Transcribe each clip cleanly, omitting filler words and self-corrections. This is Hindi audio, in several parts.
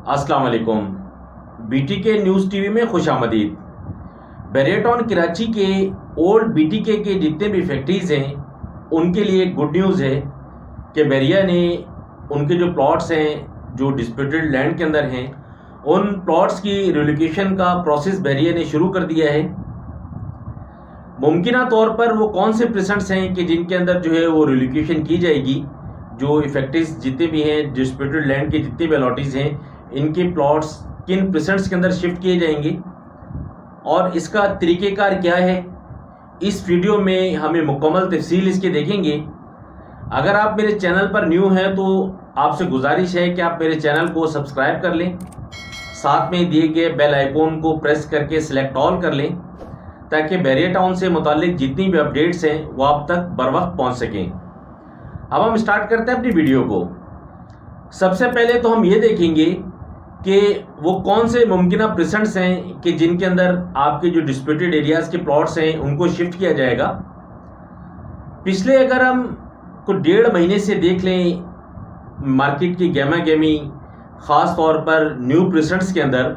अस्सलाम वालेकुम। बीटीके न्यूज़ टीवी में खुशामदीद। बैरिया टाउन कराची के ओल्ड बीटीके के जितने भी फैक्ट्रीज़ हैं उनके लिए गुड न्यूज़ है कि बैरिया ने उनके जो प्लॉट्स हैं जो डिस्प्यूटेड लैंड के अंदर हैं उन प्लॉट्स की रिलोकेशन का प्रोसेस बैरिया ने शुरू कर दिया है। मुमकिना तौर पर वो कौन से प्रेसेंट्स हैं कि जिनके अंदर जो है वो रिलोकेशन की जाएगी, जो इफेक्टिव जितने भी हैं डिस्प्यूटेड लैंड के जितने भी अलॉटीज़ हैं इनके प्लॉट्स किन प्रेसेंट्स के अंदर शिफ्ट किए जाएंगे और इसका तरीक़ेकार क्या है, इस वीडियो में हमें मुकम्मल तफसील इसके देखेंगे। अगर आप मेरे चैनल पर न्यू हैं तो आपसे गुजारिश है कि आप मेरे चैनल को सब्सक्राइब कर लें, साथ में दिए गए बेल आइकॉन को प्रेस करके सिलेक्ट ऑल कर लें ताकि बैरिया टाउन से मुतालिक जितनी भी अपडेट्स हैं वो आप तक बर वक्त पहुँच सकें। अब हम स्टार्ट करते हैं अपनी वीडियो को। सबसे पहले तो हम ये देखेंगे कि वो कौन से मुमकिना प्रेसेंट्स हैं कि जिनके अंदर आपके जो डिस्प्यूटेड एरियाज़ के प्लॉट्स हैं उनको शिफ्ट किया जाएगा। पिछले अगर हम कुछ 1.5 महीने से देख लें मार्केट की गहमा गहमी, ख़ास तौर पर न्यू प्रेसेंट्स के अंदर,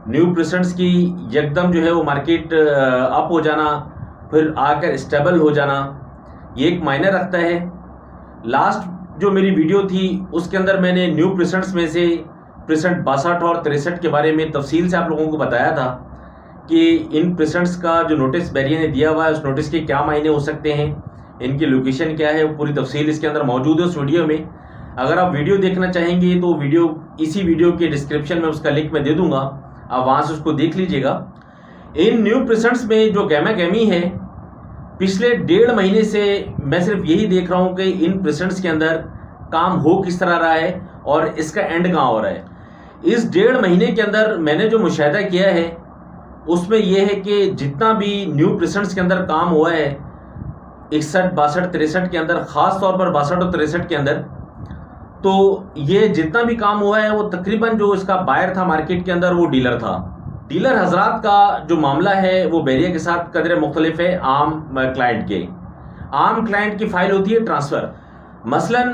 न्यू प्रेसेंट्स की यकदम जो है वो मार्केट अप हो जाना फिर आकर स्टेबल हो जाना, ये एक मायने रखता है। लास्ट जो मेरी वीडियो थी उसके अंदर मैंने न्यू प्रेसेंट्स में से प्रेसेंट 62 और 63 के बारे में तफसील से आप लोगों को बताया था कि इन प्रेसेंट्स का जो नोटिस बैरिया ने दिया हुआ है उस नोटिस के क्या मायने हो सकते हैं, इनकी लोकेशन क्या है, वो पूरी तफसील इसके अंदर मौजूद है उस वीडियो में। अगर आप वीडियो देखना चाहेंगे तो इसी वीडियो के डिस्क्रिप्शन में उसका लिंक मैं दे दूंगा, आप वहाँ से उसको देख लीजिएगा। इन न्यू प्रेसेंट्स में जो गहमा गहमी है पिछले 1.5 महीने से मैं सिर्फ यही देख रहा हूँ कि इन प्रेसेंट्स के अंदर काम हो किस तरह रहा है और इसका एंड कहाँ हो रहा है। इस 1.5 महीने के अंदर मैंने जो मुशाहिदा किया है उसमें यह है कि जितना भी न्यू प्रेसेंट्स के अंदर काम हुआ है 61, 62, 63 के अंदर, ख़ास तौर पर 62 और 63 के अंदर, तो ये जितना भी काम हुआ है वो तकरीबन जो इसका बायर था मार्केट के अंदर वो डीलर था। डीलर हजरात का जो मामला है वो बैरिया के साथ कदर मुख्तलिफ है आम क्लाइंट के। आम क्लाइंट की फ़ाइल होती है ट्रांसफ़र। मसलन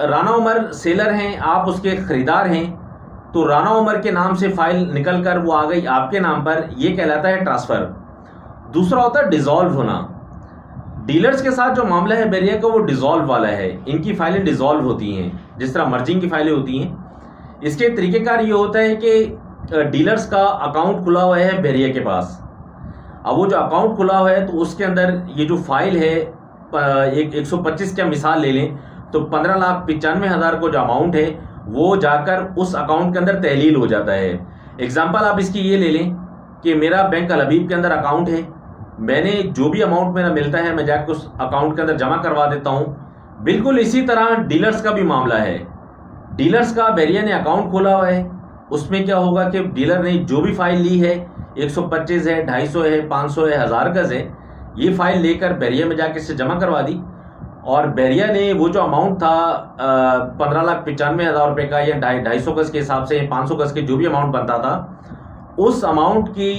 राना उमर सेलर हैं, आप उसके ख़रीदार हैं, तो राना उमर के नाम से फ़ाइल निकल कर वो आ गई आपके नाम पर, ये कहलाता है ट्रांसफ़र। दूसरा होता है डिज़ोल्व होना। डीलर्स के साथ जो मामला है बैरिया का वो डिज़ोल्व वाला है, इनकी फ़ाइलें डिज़ोल्व होती हैं जिस तरह मर्जिंग की फ़ाइलें होती हैं। इसके तरीक़ेकार ये होता है कि डीलर्स का अकाउंट खुला हुआ है बैरिया के पास। अब वो जो अकाउंट खुला हुआ है तो उसके अंदर ये जो फ़ाइल है एक 125 का मिसाल ले लें तो 15,95,000 को जो अमाउंट है वो जाकर उस अकाउंट के अंदर तहलील हो जाता है। एग्जांपल आप इसकी ये ले लें कि मेरा बैंक अल हबीब के अंदर अकाउंट है, मैंने जो भी अमाउंट मेरा मिलता है मैं जाकर उस अकाउंट के अंदर जमा करवा देता हूँ। बिल्कुल इसी तरह डीलर्स का भी मामला है। डीलर्स का बैरिया ने अकाउंट खोला हुआ है, उसमें क्या होगा कि डीलर ने जो भी फ़ाइल ली है 125 है, 250 है, 500 है, 1000 गज़ है, ये फ़ाइल लेकर बैरिया में जाकर इससे जमा करवा दी और बैरिया ने वो जो अमाउंट था 15,95,000 रुपये का या 250 गज़ के हिसाब से 500 गज़ के जो भी अमाउंट बनता था उस अमाउंट की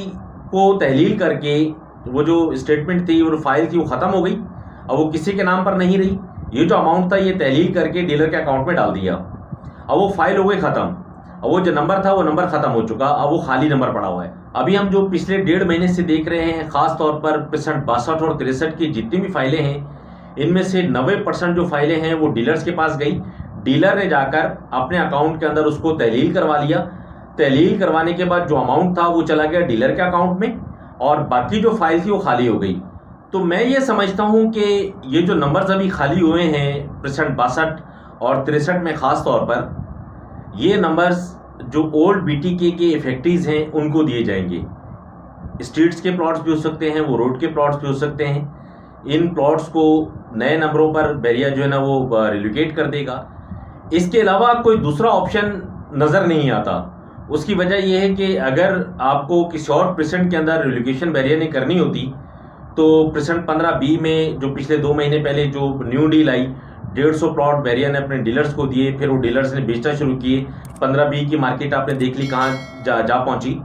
को तहलील करके वो जो स्टेटमेंट थी वो फाइल थी वो ख़त्म हो गई। अब वो किसी के नाम पर नहीं रही, ये जो अमाउंट था ये तहलील करके डीलर के अकाउंट में डाल दिया। अब वो फाइल हो गई ख़त्म, अब वो जो नंबर था वो नंबर ख़त्म हो चुका, अब वो खाली नंबर पड़ा हुआ है। अभी हम जो पिछले 1.5 महीने से देख रहे हैं ख़ास तौर पर प्रेसेंट 62 और 63 की जितनी भी फाइलें हैं इनमें से 90% जो फाइलें हैं वो डीलर्स के पास गई। डीलर ने जाकर अपने अकाउंट के अंदर उसको तहलील करवा लिया। तहलील करवाने के बाद जो अमाउंट था वो चला गया डीलर के अकाउंट में और बाकी जो फाइल थी वो खाली हो गई। तो मैं ये समझता हूँ कि ये जो नंबर्स अभी खाली हुए हैं प्रेसेंट 62 और 63 में ख़ास तौर पर, ये नंबर्स जो ओल्ड बीटीके के इफेक्टिव्स हैं उनको दिए जाएंगे। स्ट्रीट्स के प्लॉट्स भी हो सकते हैं, वो रोड के प्लॉट्स भी हो सकते हैं। इन प्लॉट्स को नए नंबरों पर बैरिया जो है ना वो रिलोकेट कर देगा। इसके अलावा कोई दूसरा ऑप्शन नज़र नहीं आता। उसकी वजह यह है कि अगर आपको किसी और प्रेसेंट के अंदर रिलोकेशन बैरिया ने करनी होती तो प्रेसेंट 15B में जो पिछले 2 महीने पहले जो न्यू डील आई 150 प्लॉट बैरिया ने अपने डीलर्स को दिए, फिर वो डीलर्स ने बेचना शुरू किए। 15B की मार्केट आपने देख ली कहाँ जा पहुँची।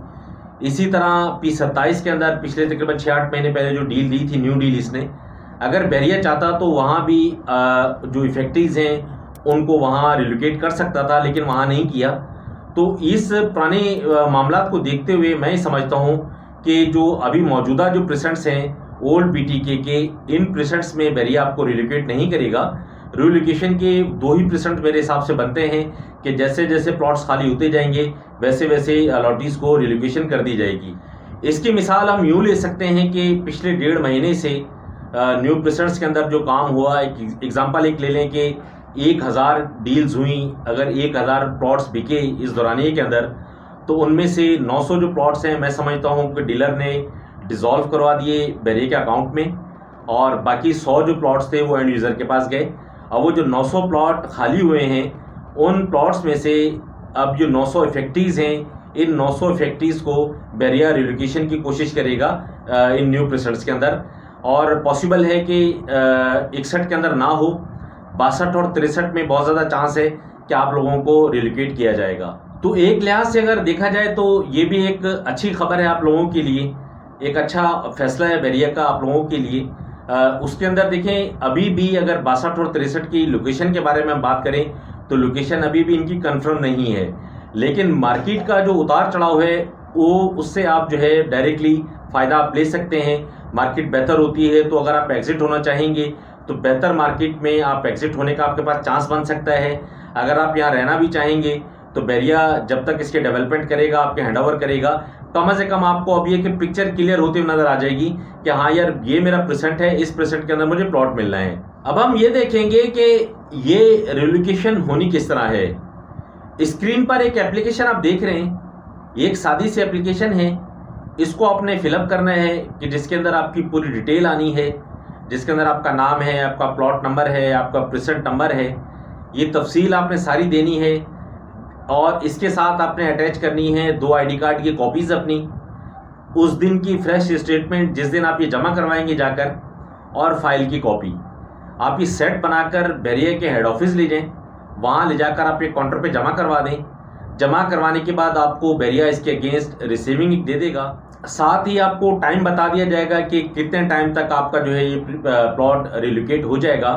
इसी तरह P27 के अंदर पिछले तकरीबन 6-8 महीने पहले जो डील दी थी न्यू डील, इसने अगर बैरिया चाहता तो वहाँ भी जो इफेक्टिव्स हैं उनको वहाँ रिलोकेट कर सकता था, लेकिन वहाँ नहीं किया। तो इस पुराने मामला को देखते हुए मैं समझता हूँ कि जो अभी मौजूदा जो प्रेसेंट्स हैं ओल्ड बीटीके के, इन प्रेसेंट्स में बैरिया आपको रिलोकेट नहीं करेगा। रिलोकेशन के दो ही प्रेसेंट मेरे हिसाब से बनते हैं कि जैसे जैसे प्लॉट्स खाली होते जाएंगे वैसे वैसे अलॉटीज़ को रिलोकेशन कर दी जाएगी। इसकी मिसाल हम यूँ ले सकते हैं कि पिछले 1.5 महीने से न्यू प्रेसेंट्स के अंदर जो काम हुआ, एक एग्जांपल ले लें कि 1000 डील्स हुई, अगर 1000 प्लॉट्स बिके इस दौरानिए के अंदर, तो उनमें से 900 जो प्लॉट्स हैं मैं समझता हूँ कि डीलर ने डिज़ोल्व करवा दिए बैरिया के अकाउंट में, और बाकी 100 जो प्लॉट्स थे वो एंड यूज़र के पास गए। अब वो जो 900 प्लॉट खाली हुए हैं उन प्लॉट्स में से अब जो 900 इफेक्टीज़ हैं, इन 900 इफेक्टीज़ को बैरिया रिलोकेशन की कोशिश करेगा इन न्यू प्रेसेंट्स के अंदर, और पॉसिबल है कि 61 के अंदर ना हो, 62 और 63 में बहुत ज़्यादा चांस है कि आप लोगों को रिलोकेट किया जाएगा। तो एक लिहाज से अगर देखा जाए तो ये भी एक अच्छी खबर है आप लोगों के लिए, एक अच्छा फैसला है बैरिया का आप लोगों के लिए। उसके अंदर देखें, अभी भी अगर 62 और 63 की लोकेशन के बारे में हम बात करें तो लोकेशन अभी भी इनकी कंफर्म नहीं है, लेकिन मार्केट का जो उतार चढ़ाव है वो उससे आप जो है डायरेक्टली फ़ायदा आप ले सकते हैं। मार्केट बेहतर होती है तो अगर आप एग्जिट होना चाहेंगे तो बेहतर मार्केट में आप एग्जिट होने का आपके पास चांस बन सकता है। अगर आप यहाँ रहना भी चाहेंगे तो बैरिया जब तक इसके डेवलपमेंट करेगा, आपके हैंडओवर करेगा, कम से कम आपको अब ये कि पिक्चर क्लियर होती हुई नज़र आ जाएगी कि हाँ यार ये मेरा प्रेसेंट है, इस प्रेसेंट के अंदर मुझे प्लॉट मिलना है। अब हम ये देखेंगे कि ये रिलोकेशन होनी किस तरह है। स्क्रीन पर एक एप्लीकेशन आप देख रहे हैं, ये एक सादी सी एप्लीकेशन है। इसको आपने फिलअप करना है कि जिसके अंदर आपकी पूरी डिटेल आनी है, जिसके अंदर आपका नाम है, आपका प्लॉट नंबर है, आपका प्रेसेंट नंबर है, ये तफसील आपने सारी देनी है, और इसके साथ आपने अटैच करनी है 2 आईडी कार्ड की कॉपीज़ अपनी, उस दिन की फ्रेश स्टेटमेंट जिस दिन आप ये जमा करवाएंगे जाकर, और फाइल की कॉपी। आप ये सेट बनाकर बैरिया के हेड ऑफिस ले जाएं, वहाँ ले जाकर आप ये काउंटर पे जमा करवा दें। जमा करवाने के बाद आपको बैरिया इसके अगेंस्ट रिसीविंग दे देगा। साथ ही आपको टाइम बता दिया जाएगा कि कितने टाइम तक आपका जो है ये प्लॉट रिलोकेट हो जाएगा।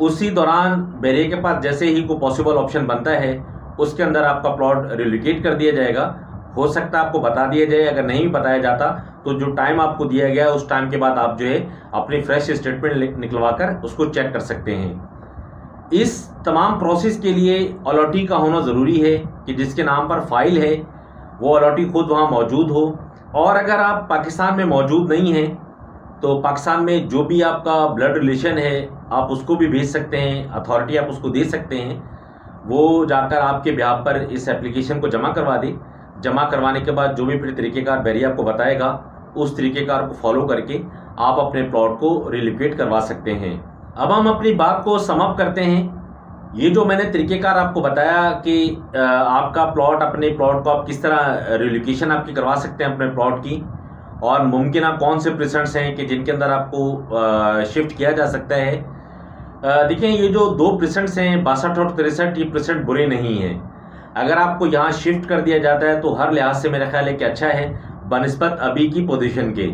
उसी दौरान बैरिया के पास जैसे ही कोई पॉसिबल ऑप्शन बनता है उसके अंदर आपका प्लॉट रिलोकेट कर दिया जाएगा। हो सकता है आपको बता दिया जाए, अगर नहीं बताया जाता तो जो टाइम आपको दिया गया है उस टाइम के बाद आप जो है अपनी फ्रेश स्टेटमेंट निकलवा कर उसको चेक कर सकते हैं। इस तमाम प्रोसेस के लिए अलॉटी का होना ज़रूरी है कि जिसके नाम पर फाइल है वो अलॉटी खुद वहाँ मौजूद हो, और अगर आप पाकिस्तान में मौजूद नहीं हैं तो पाकिस्तान में जो भी आपका ब्लड रिलेशन है आप उसको भी भेज सकते हैं, अथॉरिटी आप उसको दे सकते हैं, वो जाकर आपके ब्याह पर इस एप्लीकेशन को जमा करवा दे। जमा करवाने के बाद जो भी फिर तरीक़ेकार बैरिया आपको बताएगा उस तरीक़ेकार को फॉलो करके आप अपने प्लॉट को रिलोकेट करवा सकते हैं। अब हम अपनी बात को समअप करते हैं। ये जो मैंने तरीक़ेकार आपको बताया कि आपका प्लॉट, अपने प्लॉट को आप किस तरह रिलोकेशन आपकी करवा सकते हैं अपने प्लॉट की, और मुमकिन कौन से प्रेसेंट्स हैं कि जिनके अंदर आपको शिफ्ट किया जा सकता है। देखिए, ये जो 2 प्रेसेंट्स हैं 62 और 63, ये प्रेसेंट बुरे नहीं हैं। अगर आपको यहाँ शिफ्ट कर दिया जाता है तो हर लिहाज से मेरा ख्याल है कि अच्छा है बनिस्बत अभी की पोजीशन के।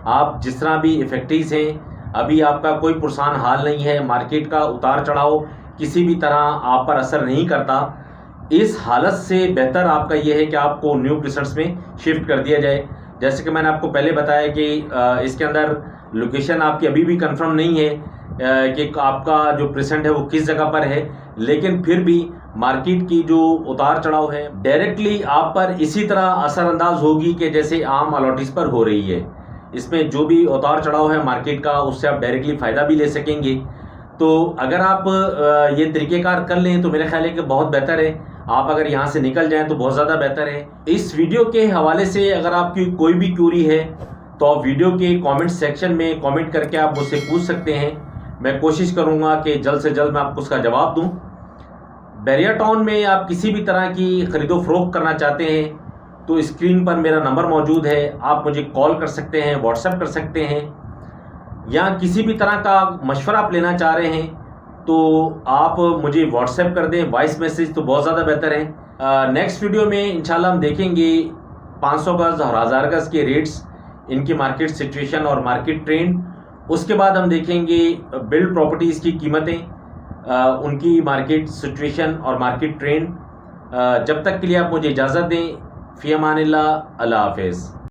आप जिस तरह भी इफेक्टिव्स हैं, अभी आपका कोई पुरसान हाल नहीं है, मार्केट का उतार चढ़ाव किसी भी तरह आप पर असर नहीं करता। इस हालत से बेहतर आपका यह है कि आपको न्यू प्रेसेंट्स में शिफ्ट कर दिया जाए। जैसे कि मैंने आपको पहले बताया कि इसके अंदर लोकेशन आपकी अभी भी कंफर्म नहीं है कि आपका जो प्रेसेंट है वो किस जगह पर है, लेकिन फिर भी मार्केट की जो उतार चढ़ाव है डायरेक्टली आप पर इसी तरह असरअंदाज होगी कि जैसे आम अलॉटीज पर हो रही है। इसमें जो भी उतार चढ़ाव है मार्केट का उससे आप डायरेक्टली फ़ायदा भी ले सकेंगे। तो अगर आप ये तरीक़ेकार कर लें तो मेरा ख्याल है कि बहुत बेहतर है। आप अगर यहाँ से निकल जाएं तो बहुत ज़्यादा बेहतर है। इस वीडियो के हवाले से अगर आपकी कोई भी क्यूरी है तो आप वीडियो के कमेंट सेक्शन में कमेंट करके आप मुझसे पूछ सकते हैं। मैं कोशिश करूँगा कि जल्द से जल्द मैं आपको उसका जवाब दूँ। बैरिया टाउन में आप किसी भी तरह की ख़रीदो फरोख्त करना चाहते हैं तो स्क्रीन पर मेरा नंबर मौजूद है, आप मुझे कॉल कर सकते हैं, व्हाट्सएप कर सकते हैं, या किसी भी तरह का मशवरा आप लेना चाह रहे हैं तो आप मुझे व्हाट्सएप कर दें, वॉइस मैसेज तो बहुत ज़्यादा बेहतर है। नेक्स्ट वीडियो में इंशाल्लाह हम देखेंगे 500 गज़ और 1000 गज़ के रेट्स, इनकी मार्केट सिचुएशन और मार्केट ट्रेंड। उसके बाद हम देखेंगे बिल्ड प्रॉपर्टीज़ की कीमतें, उनकी मार्केट सिचुएशन और मार्केट ट्रेंड। जब तक के लिए आप मुझे इजाज़त दें। फ़ी अमानिल्लाह, अल्लाह हाफ़िज़।